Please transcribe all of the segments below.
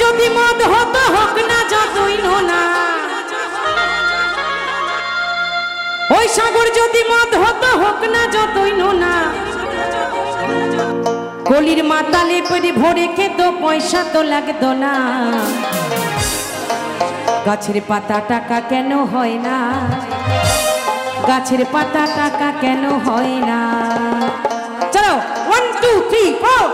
যদি মদ হতো হোক না যতই নোনা, ওই সাগর যদি মদ হতো হোক না যতই নোনা, কলির মাতালে পরে ভরে খেত পয়সা তো লাগতো না। গাছের পাতা টাকা কেন হয় না, গাছের পাতা টাকা কেন হয় না। চলো 1 2 3 4।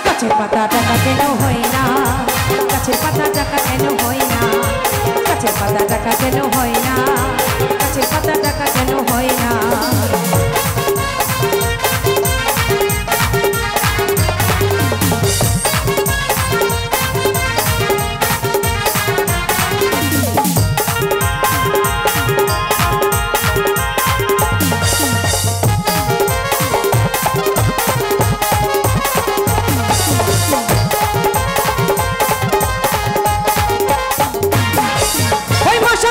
গাছের পাতা টাকা কেন হয় না, গাছের পাতা টাকা কেন হয় না, গাছের পাতা টাকা কেন হয় না, গাছের পাতা টাকা কেন হয় না।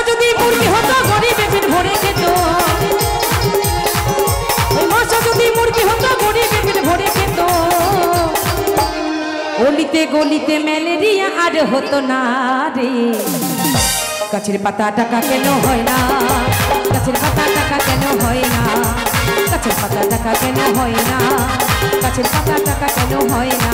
যদি মুরগি হতো গরিবে পেট ভরে খেত, ওই মশা যদি মুরগি হতো গরিবে পেট ভরে খেত, গলিতে গলিতে ম্যালেরিয়া আর হতো না রে। গাছের পাতা টাকা কেন হয় না, গাছের পাতা টাকা কেন হয় না, গাছের পাতা টাকা কেন হয় না, গাছের পাতা টাকা কেন হয় না।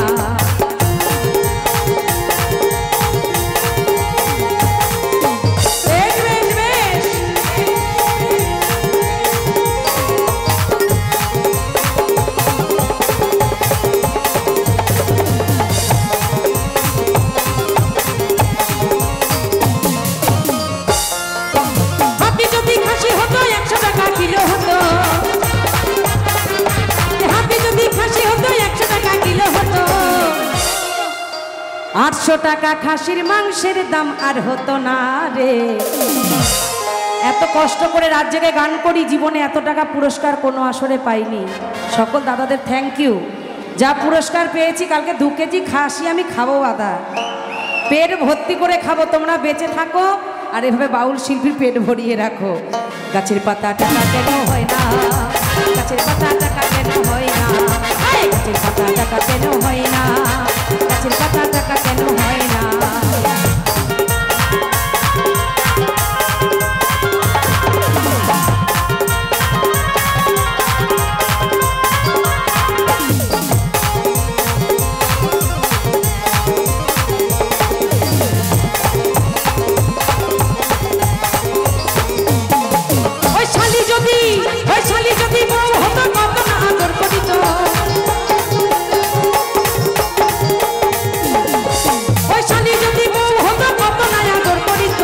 যদি খাসি হতো 100 টাকা কিলো হতো, হাতি যদি খাসি হতো 100 টাকা কিলো হতো, 800 টাকা খাসির মাংসের দাম আর হতো না রে। এত কষ্ট করে রাত জেগে গান করি, জীবনে এত টাকা পুরস্কার কোনো আসরে পাইনি। সকল দাদাদের থ্যাংক ইউ। যা পুরস্কার পেয়েছি, কালকে 2 কেজি খাসি আমি খাবো দাদা, পেট ভর্তি করে খাবো। তোমরা বেঁচে থাকো আর এভাবে বাউল শিল্পীর পেট ভরিয়ে রাখো। গাছের পাতা টাকা কেন হয় না, গাছের পাতা টাকা কেন হয় না, গাছের পাতা টাকা কেন হয় না, গাছের পাতা টাকা কেন হয় না। ওই শালি যদি বউ হতো কত না আদর করিত, ওই শালি যদি বউ হতো কত না আদর করিত,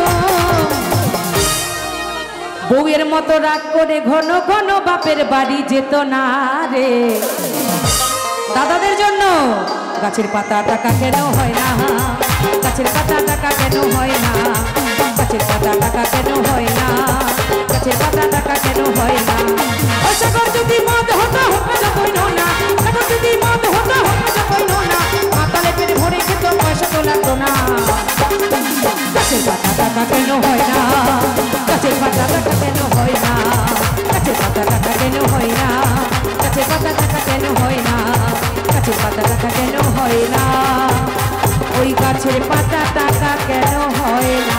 বউয়ের মতো রাগ করে ঘন ঘন বাপের বাড়ি যেত না রে। দাদাদের জন্য গাছের পাতা টাকা কেন হয় না, গাছের পাতা টাকা কেন হয় না, গাছের পাতা টাকা কেন হয় না, গাছের পাতা টাকা কেন হয় না। ওই সাগর যদি মদ হতো হোক না যতই নোনা, সাগর যদি মদ হতো হোক না যতই নোনা, মাতালে পেট ভরে খেত পয়সা তো লাগতো না। গাছের পাতা টাকা কেন হয় না, গাছের পাতা টাকা কেন হয় না, গাছের পাতা টাকা কেন হয় না, গাছের পাতা টাকা কেন হয় না, গাছের পাতা টাকা কেন হয় না, ওই গাছের পাতা টাকা কেন হয় না।